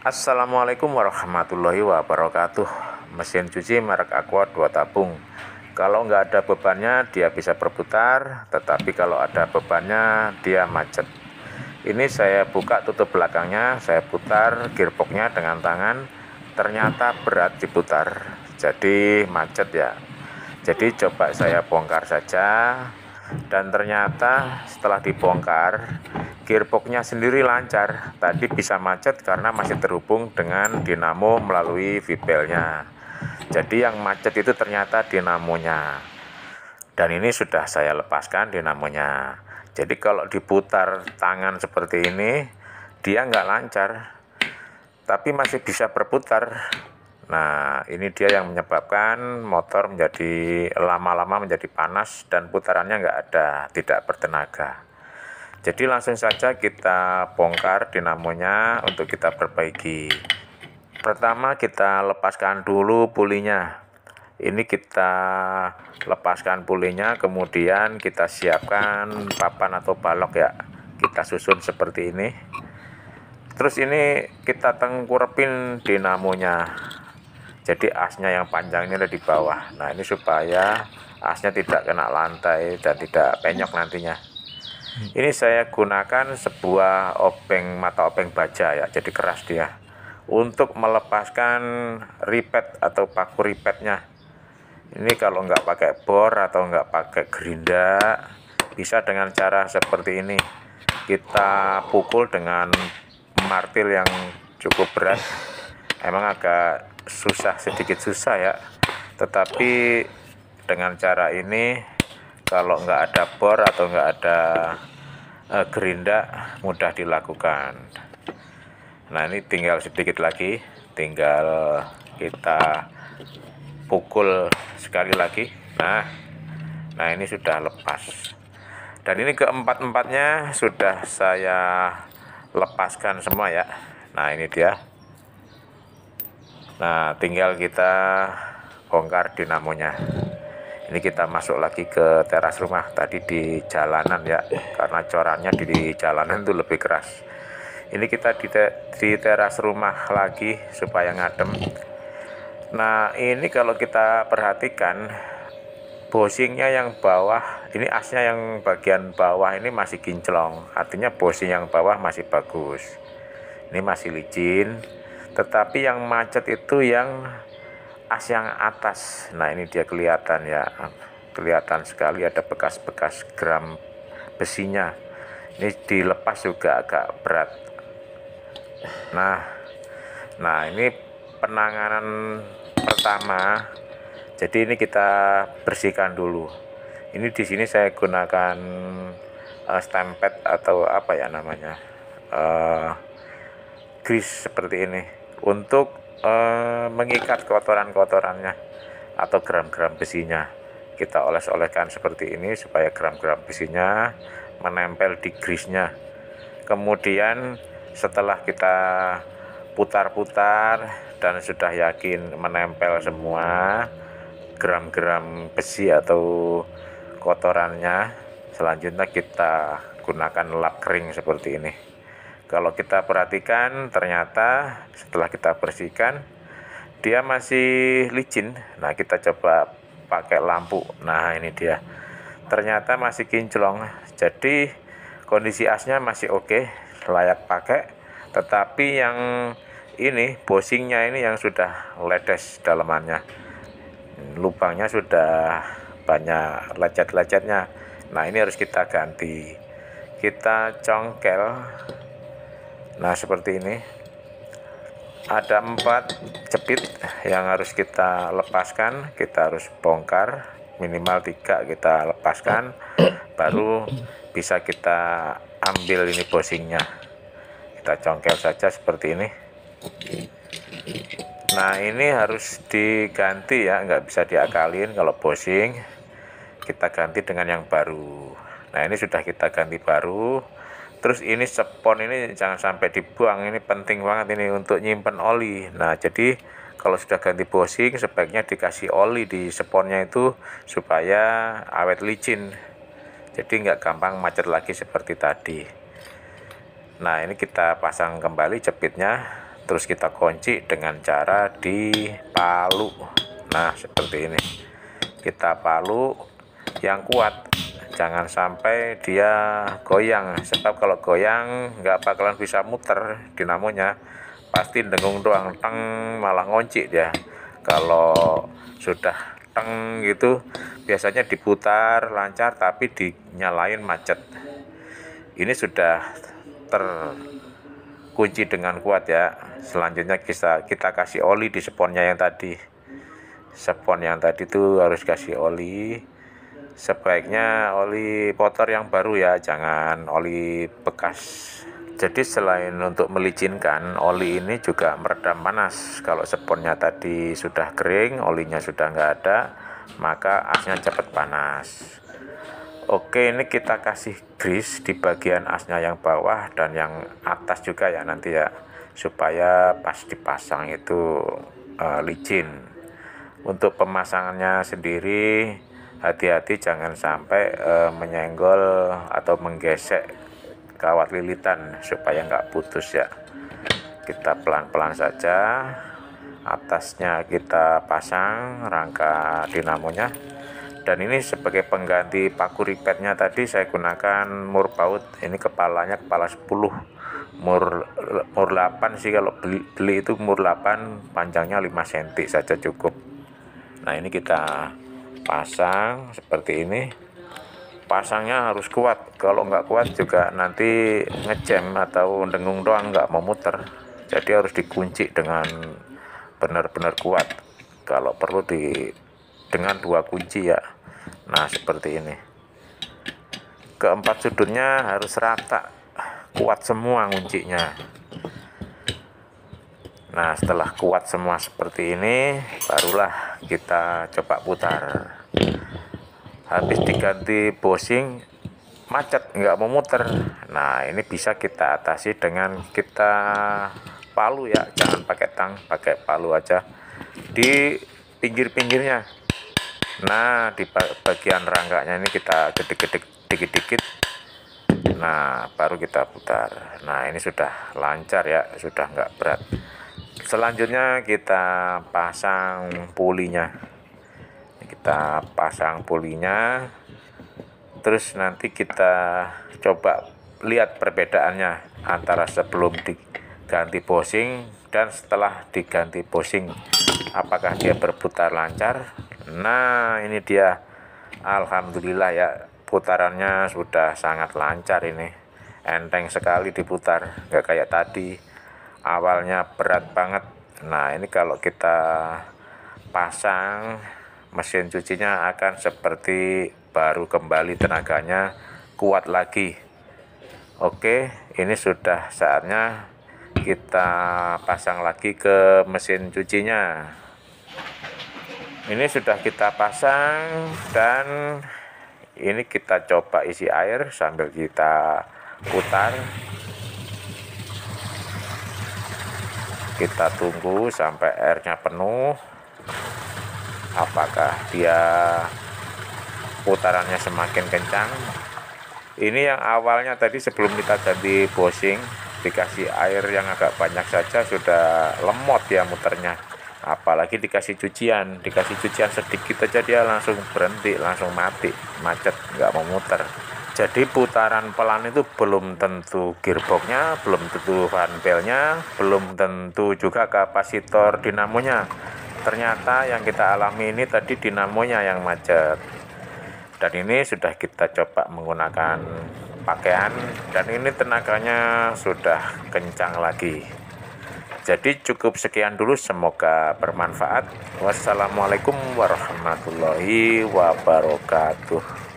Assalamualaikum warahmatullahi wabarakatuh. Mesin cuci merek Aqua 2 tabung. Kalau nggak ada bebannya dia bisa berputar, tetapi kalau ada bebannya dia macet. Ini saya buka tutup belakangnya, saya putar gearboxnya dengan tangan, ternyata berat diputar, jadi macet ya. Jadi coba saya bongkar saja, dan ternyata setelah dibongkar gearboxnya sendiri lancar. Tadi bisa macet karena masih terhubung dengan dinamo melalui V-belnya. Jadi yang macet itu ternyata dinamonya, dan ini sudah saya lepaskan dinamonya. Jadi kalau diputar tangan seperti ini dia nggak lancar, tapi masih bisa berputar. Nah, ini dia yang menyebabkan motor menjadi lama-lama menjadi panas dan putarannya nggak ada, tidak bertenaga. Jadi langsung saja kita bongkar dinamonya untuk kita perbaiki. Pertama kita lepaskan dulu pulinya. Ini kita lepaskan pulinya, kemudian kita siapkan papan atau balok ya. Kita susun seperti ini. Terus ini kita tengkurepin dinamonya. Jadi asnya yang panjang ini ada di bawah. Nah, ini supaya asnya tidak kena lantai dan tidak penyok nantinya. Ini saya gunakan sebuah obeng, mata obeng baja ya, jadi keras dia, untuk melepaskan ripet atau paku ripetnya. Ini kalau nggak pakai bor atau nggak pakai gerinda, bisa dengan cara seperti ini. Kita pukul dengan martil yang cukup berat. Emang agak susah, sedikit susah ya, tetapi dengan cara ini kalau nggak ada bor atau nggak ada gerinda mudah dilakukan. Nah, ini tinggal sedikit lagi, tinggal kita pukul sekali lagi. Nah ini sudah lepas, dan ini keempat-empatnya sudah saya lepaskan semua ya. Nah, ini dia. Nah, tinggal kita bongkar dinamonya. Ini kita masuk lagi ke teras rumah. Tadi di jalanan ya, karena corannya di jalanan itu lebih keras. Ini kita di teras rumah lagi supaya ngadem. Nah, ini kalau kita perhatikan bosingnya yang bawah, ini asnya yang bagian bawah ini masih kinclong, artinya bosing yang bawah masih bagus. Ini masih licin, tetapi yang macet itu yang as yang atas. Nah, ini dia kelihatan ya, kelihatan sekali ada bekas-bekas gram besinya. Ini dilepas juga agak berat. Nah ini penanganan pertama. Jadi ini kita bersihkan dulu. Ini di sini saya gunakan stempet atau apa ya namanya, grease seperti ini untuk mengikat kotoran-kotorannya atau gram-gram besinya. Kita oles-oleskan seperti ini supaya gram-gram besinya menempel di grease-nya. Kemudian setelah kita putar-putar dan sudah yakin menempel semua gram-gram besi atau kotorannya, selanjutnya kita gunakan lap kering seperti ini. Kalau kita perhatikan ternyata setelah kita bersihkan dia masih licin. Nah, kita coba pakai lampu. Nah, ini dia, ternyata masih kinclong. Jadi kondisi asnya masih oke, layak pakai, tetapi yang ini bosingnya ini yang sudah ledes dalamannya, lubangnya sudah banyak lecet-lecetnya. Nah, ini harus kita ganti. Kita congkel. Nah, seperti ini ada 4 cepit yang harus kita lepaskan. Kita harus bongkar, minimal 3 kita lepaskan, baru bisa kita ambil ini bosingnya. Kita congkel saja seperti ini. Nah, ini harus diganti ya, nggak bisa diakalin. Kalau bosing kita ganti dengan yang baru. Nah, ini sudah kita ganti baru. Terus ini spon ini jangan sampai dibuang, ini penting banget ini untuk nyimpen oli. Nah, jadi kalau sudah ganti bosing sebaiknya dikasih oli di sponnya itu supaya awet licin, jadi nggak gampang macet lagi seperti tadi. Nah, ini kita pasang kembali cepitnya, terus kita kunci dengan cara dipalu. Nah seperti ini, kita palu yang kuat, jangan sampai dia goyang, sebab kalau goyang nggak bakalan bisa muter dinamonya, pasti dengung doang, teng, malah ngunci dia. Kalau sudah teng gitu biasanya diputar lancar, tapi dinyalain macet. Ini sudah terkunci dengan kuat ya. Selanjutnya kita kasih oli di sponnya yang tadi. Spon yang tadi tuh harus kasih oli, sebaiknya oli motor yang baru ya, jangan oli bekas. Jadi selain untuk melicinkan, oli ini juga meredam panas. Kalau sponnya tadi sudah kering, olinya sudah nggak ada, maka asnya cepat panas. Oke, ini kita kasih grease di bagian asnya yang bawah dan yang atas juga ya nanti ya, supaya pas dipasang itu licin. Untuk pemasangannya sendiri hati-hati jangan sampai menyenggol atau menggesek kawat lilitan supaya nggak putus ya. Kita pelan-pelan saja, atasnya kita pasang rangka dinamonya. Dan ini sebagai pengganti paku ripetnya tadi saya gunakan mur baut. Ini kepalanya kepala 10, mur 8 sih, kalau beli itu mur 8, panjangnya 5 cm saja cukup. Nah ini kita pasang seperti ini, pasangnya harus kuat, kalau nggak kuat juga nanti ngejam atau dengung doang, nggak mau muter. Jadi harus dikunci dengan benar-benar kuat, kalau perlu dengan 2 kunci ya. Nah seperti ini, keempat sudutnya harus rata, kuat semua kuncinya. Nah setelah kuat semua seperti ini, barulah kita coba putar. Habis diganti bushing macet, nggak mau muter. Nah ini bisa kita atasi dengan kita palu ya, jangan pakai tang, pakai palu aja di pinggir-pinggirnya. Nah di bagian rangkanya ini kita gedik-gedik dikit-dikit. Nah baru kita putar. Nah ini sudah lancar ya, sudah nggak berat. Selanjutnya kita pasang pulinya. Kita pasang pulinya, terus nanti kita coba lihat perbedaannya antara sebelum diganti bushing dan setelah diganti bushing, apakah dia berputar lancar. Nah ini dia, alhamdulillah ya, putarannya sudah sangat lancar, ini enteng sekali diputar, nggak kayak tadi awalnya berat banget. Nah ini kalau kita pasang, mesin cucinya akan seperti baru kembali, tenaganya kuat lagi. Oke, ini sudah saatnya kita pasang lagi ke mesin cucinya. Ini sudah kita pasang dan ini kita coba isi air sambil kita putar. Kita tunggu sampai airnya penuh, apakah dia putarannya semakin kencang. Ini yang awalnya tadi sebelum kita ganti bushing dikasih air yang agak banyak saja sudah lemot ya muternya, apalagi dikasih cucian sedikit aja dia langsung berhenti, langsung mati, macet, nggak mau muter. Jadi putaran pelan itu belum tentu gearboxnya, belum tentu fanbelnya, belum tentu juga kapasitor dinamonya. Ternyata yang kita alami ini tadi dinamonya yang macet. Dan ini sudah kita coba menggunakan pakaian, dan ini tenaganya sudah kencang lagi. Jadi cukup sekian dulu, semoga bermanfaat. Wassalamualaikum warahmatullahi wabarakatuh.